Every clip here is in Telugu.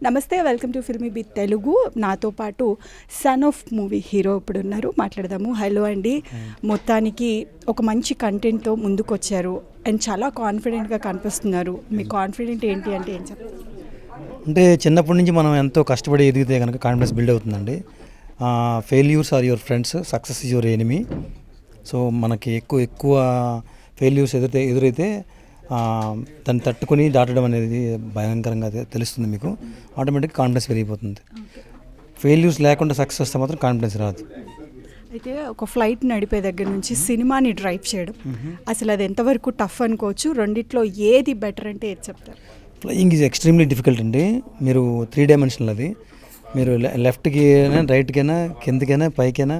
నమస్తే, welcome to filmy bit Telugu. నాతో పాటు సన్ ఆఫ్ మూవీ హీరో ఇప్పుడు ఉన్నారు, మాట్లాడదాము. హలో అండి. మొత్తానికి ఒక మంచి కంటెంట్తో ముందుకు వచ్చారు అండ్ చాలా కాన్ఫిడెంట్గా కనిపిస్తున్నారు. మీ కాన్ఫిడెంట్ ఏంటి అంటే ఏం చెప్తారు? అంటే చిన్నప్పటి నుంచి మనం ఎంతో కష్టపడి ఎదిగితే కనుక కాన్ఫిడెన్స్ బిల్డ్ అవుతుందండి. Failures are your friends, success is your enemy. So మనకి ఎక్కువ ఫెయిల్యూర్స్ ఎదురైతే దాన్ని తట్టుకొని దాటడం అనేది భయంకరంగా తెలుస్తుంది. మీకు ఆటోమేటిక్గా కాన్ఫిడెన్స్ పెరిగిపోతుంది. ఫెయిల్యూర్స్ లేకుండా సక్సెస్ వస్తే మాత్రం కాన్ఫిడెన్స్ రాదు. అయితే ఒక ఫ్లైట్ నడిపే దగ్గర నుంచి సినిమాని డ్రైవ్ చేయడం, అసలు అది ఎంతవరకు టఫ్ అనుకోవచ్చు? రెండిట్లో ఏది బెటర్ అంటే ఏది చెప్తారు? ఫ్లయింగ్ ఈజ్ ఎక్స్ట్రీమ్లీ డిఫికల్ట్ అండి. మీరు 3 డైమెన్షనల్ అది. మీరు లెఫ్ట్కి అయినా, రైట్కైనా, కిందకైనా, పైకైనా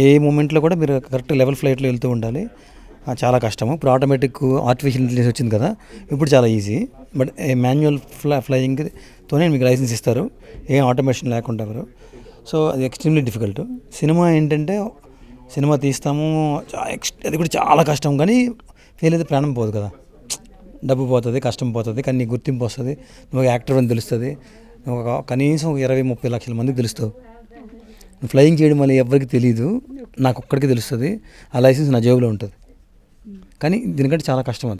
ఏ మూమెంట్లో కూడా మీరు కరెక్ట్ లెవెల్ ఫ్లైట్లో వెళ్తూ ఉండాలి. చాలా కష్టము. ఇప్పుడు ఆటోమేటిక్ ఆర్టిఫిషియల్ ఇంటెలిజెన్స్ వచ్చింది కదా, ఇప్పుడు చాలా ఈజీ. బట్ మాన్యువల్ ఫ్లయింగ్తోనే మీకు లైసెన్స్ ఇస్తారు, ఏం ఆటోమేషన్ లేకుండా ఎవరు. సో అది ఎక్స్ట్రీమ్లీ డిఫికల్ట్. సినిమా ఏంటంటే సినిమా తీస్తాము, అది కూడా చాలా కష్టం. కానీ ఫెయిల్ అయితే ప్రాణం పోదు కదా, డబ్బు పోతుంది, కష్టం పోతుంది, కానీ నీకు గుర్తింపు వస్తుంది, నువ్వు యాక్టర్ అని తెలుస్తుంది. నువ్వు కనీసం 20-30 లక్షల మందికి తెలుస్తావు. ఫ్లయింగ్ చేయడం వల్ల ఎవరికి తెలియదు, నాకు ఒక్కడికి తెలుస్తుంది. ఆ లైసెన్స్ నా జేబులో ఉంటుంది. కానీ దీనికంటే చాలా కష్టం,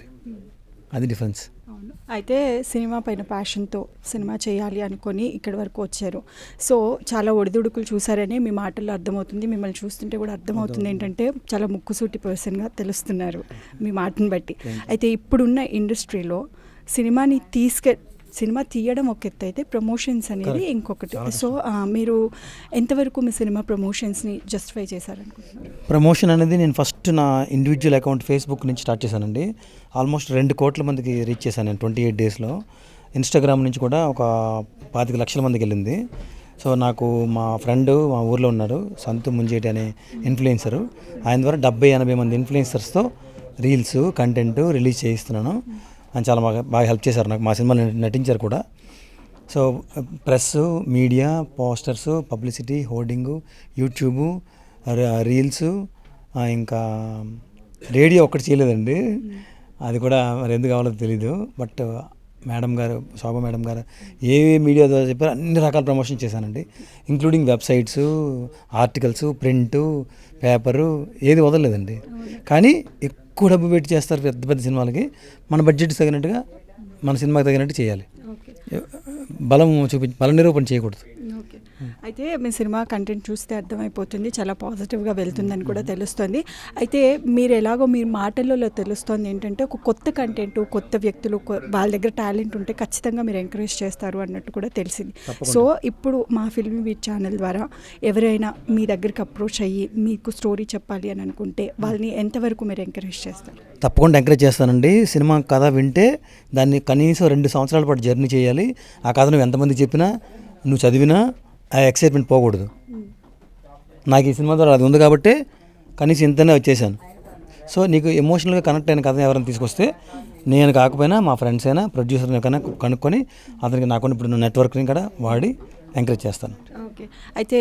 అది డిఫరెన్స్. అవును. అయితే సినిమా పైన ప్యాషన్తో సినిమా చేయాలి అనుకొని ఇక్కడి వరకు వచ్చారు. సో చాలా ఒడిదుడుకులు చూసారని మీ మాటల్లో అర్థమవుతుంది, మిమ్మల్ని చూస్తుంటే కూడా అర్థమవుతుంది ఏంటంటే చాలా ముక్కుసూటి పర్సన్గా తెలుస్తున్నారు మీ మాటను బట్టి. అయితే ఇప్పుడున్న ఇండస్ట్రీలో సినిమా తీయడం ఒక ఎత్తు అయితే ప్రమోషన్స్ అనేది ఇంకొకటి. సో మీరు ఎంతవరకు మీ సినిమా ప్రమోషన్స్ని జస్టిఫై చేశారనుకుంటున్నారు? ప్రమోషన్ అనేది నేను ఫస్ట్ నా ఇండివిజువల్ అకౌంట్ ఫేస్బుక్ నుంచి స్టార్ట్ చేశానండి. ఆల్మోస్ట్ 2 కోట్ల మందికి రీచ్ చేశాను నేను 28 డేస్లో. ఇన్స్టాగ్రామ్ నుంచి కూడా ఒక 25 లక్షల మందికి వెళ్ళింది. సో నాకు మా ఫ్రెండ్ మా ఊర్లో ఉన్నారు, సంతు ముంజేటి అనే ఇన్ఫ్లుయెన్సరు. ఆయన ద్వారా 70-80 మంది ఇన్ఫ్లుయెన్సర్స్తో రీల్స్ కంటెంట్ రిలీజ్ చేయిస్తున్నాను. అని చాలా బాగా హెల్ప్ చేశారు నాకు. మా సినిమాలో నటించారు కూడా. So press, media, posters, publicity, hoarding, YouTube, reels, ఇంకా రేడియో ఒక్కటి చేయలేదండి. అది కూడా మరి ఎందుకు కావాలో తెలీదు. బట్ మేడం గారు, శోభా మేడం గారు ఏ మీడియా ద్వారా చెప్పారు అన్ని రకాల ప్రమోషన్ చేశానండి. Including websites, articles, print, paper, ఏది వదలలేదండి. కానీ ఎక్కువ డబ్బు పెట్టి చేస్తారు పెద్ద పెద్ద సినిమాలకి. మన బడ్జెట్ తగినట్టుగా, మన సినిమాకి తగినట్టు చేయాలి. బల నిరూపణ చేయకూడదు. ఓకే. అయితే మీ సినిమా కంటెంట్ చూస్తే అర్థమైపోతుంది, చాలా పాజిటివ్గా వెళ్తుందని కూడా తెలుస్తుంది. అయితే మీరు ఎలాగో మీ మాటలలో తెలుస్తుంది ఏంటంటే ఒక కొత్త కంటెంట్, కొత్త వ్యక్తులు, వాళ్ళ దగ్గర టాలెంట్ ఉంటే ఖచ్చితంగా మీరు ఎంకరేజ్ చేస్తారు అన్నట్టు కూడా తెలిసింది. సో ఇప్పుడు మా ఫిల్మీ బిట్ ఛానల్ ద్వారా ఎవరైనా మీ దగ్గరికి అప్రోచ్ అయ్యి మీకు స్టోరీ చెప్పాలి అని అనుకుంటే వాళ్ళని ఎంతవరకు మీరు ఎంకరేజ్ చేస్తారు? తప్పకుండా ఎంకరేజ్ చేస్తానండి. సినిమా కథ వింటే దాన్ని కనీసం 2 సంవత్సరాల పాటు జర్నీ చేయాలి. ఆ కథ నువ్వు ఎంతమంది చెప్పినా, నువ్వు చదివినా ఆ ఎక్సైట్మెంట్ పోకూడదు. నాకు ఈ సినిమా ద్వారా అది ఉంది కాబట్టి కనీసం ఇంతనే వచ్చేసాను. సో నీకు ఎమోషనల్గా కనెక్ట్ అయిన కథ ఎవరైనా తీసుకొస్తే, నేను కాకపోయినా మా ఫ్రెండ్స్ అయినా ప్రొడ్యూసర్ని కనుక్కొని అతనికి నాకు ఇప్పుడు నెట్వర్క్ని కూడా వాడి ఎంకరేజ్ చేస్తాను. ఓకే. అయితే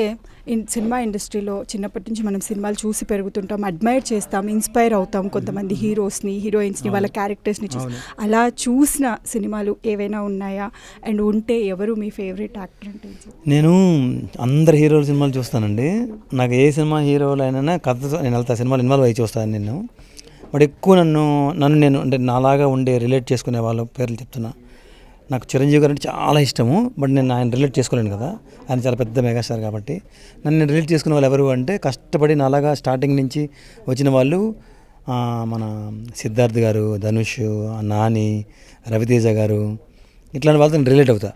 సినిమా ఇండస్ట్రీలో చిన్నప్పటి నుంచి మనం సినిమాలు చూసి పెరుగుతుంటాం, అడ్మైర్ చేస్తాం, ఇన్స్పైర్ అవుతాం కొంతమంది హీరోస్ని, హీరోయిన్స్ని, వాళ్ళ క్యారెక్టర్స్ని చూసి. అలా చూసిన సినిమాలు ఏవైనా ఉన్నాయా? అండ్ ఉంటే ఎవరు మీ ఫేవరెట్ యాక్టర్ అంటే? నేను అందరు హీరోల సినిమాలు చూస్తానండి. నాకు ఏ సినిమా హీరోలు అయినా కథతో నేను వెళ్తా, సినిమాలు ఇన్వాల్వ్ అయ్యి చూస్తాను నేను. బట్ ఎక్కువ నన్ను నేను అంటే నాలాగా ఉండే రిలేట్ చేసుకునే వాళ్ళ పేర్లు చెప్తున్నా. నాకు చిరంజీవి గారు అంటే చాలా ఇష్టము. బట్ నేను ఆయన రిలేట్ చేసుకోలేను కదా, ఆయన చాలా పెద్ద మెగాస్టార్ కాబట్టి. నన్ను రిలేట్ చేసుకునే వాళ్ళు ఎవరు అంటే కష్టపడి నాలాగా స్టార్టింగ్ నుంచి వచ్చిన వాళ్ళు, మన సిద్ధార్థ్ గారు, ధనుష్, నాని, రవితేజ గారు, ఇట్లాంటి వాళ్ళతో నేను రిలేట్ అవుతా.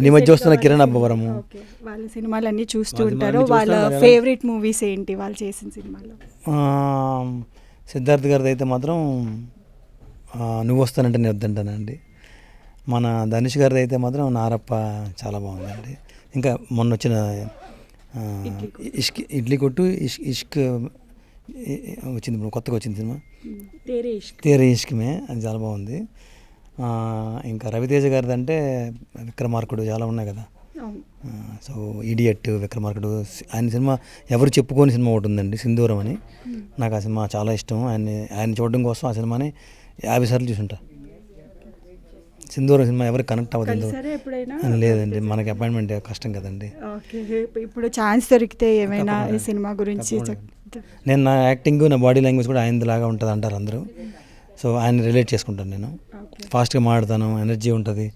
ఈ మధ్య వస్తున్న కిరణ్ అబ్బవరము, వాళ్ళ సినిమాలు అన్నీ చూస్తూ ఉంటారు. వాళ్ళ ఫేవరెట్ మూవీస్ ఏంటి వాళ్ళు చేసిన సినిమాలో? సిద్ధార్థ్ గారిది అయితే మాత్రం నువ్వు వస్తానంటే నేను వద్దంటానండి. మన ధనుష్ గారిది అయితే మాత్రం నారప్ప చాలా బాగుందండి. ఇంకా మొన్న వచ్చిన ఇడ్లీ కొట్టు ఇష్క్ వచ్చింది, ఇప్పుడు కొత్తగా వచ్చింది సినిమా తేరే ఇష్క్మే, అది చాలా బాగుంది. ఇంకా రవితేజ గారిది అంటే విక్రమార్కుడు చాలా ఉన్నాయి కదా. సో ఇడియట్, విక్రమార్కుడు, ఆయన సినిమా ఎవరు చెప్పుకోని సినిమా ఒకటి ఉందండి, సింధూరం అని. నాకు ఆ సినిమా చాలా ఇష్టం. ఆయన చూడడం కోసం ఆ సినిమాని 50 సార్లు చూసుంటా. సింధూరం సినిమా ఎవరికి కనెక్ట్ అవ్వదు సరే ఎప్పుడైనా లేదండి, మనకి అపాయింట్మెంట్ కష్టం కదండి. ఓకే, ఇప్పుడు ఛాన్స్ దొరికితే ఏమైనా ఈ సినిమా గురించి నేను నా యాక్టింగ్ నా బాడీ లాంగ్వేజ్ కూడా ఆయనలాగా ఉంటుంది అంటారు అందరూ. సో ఆయన రిలేట్ చేసుకుంటాను నేను. ఫాస్ట్గా మాట్లాడతాను, ఎనర్జీ ఉంటుంది.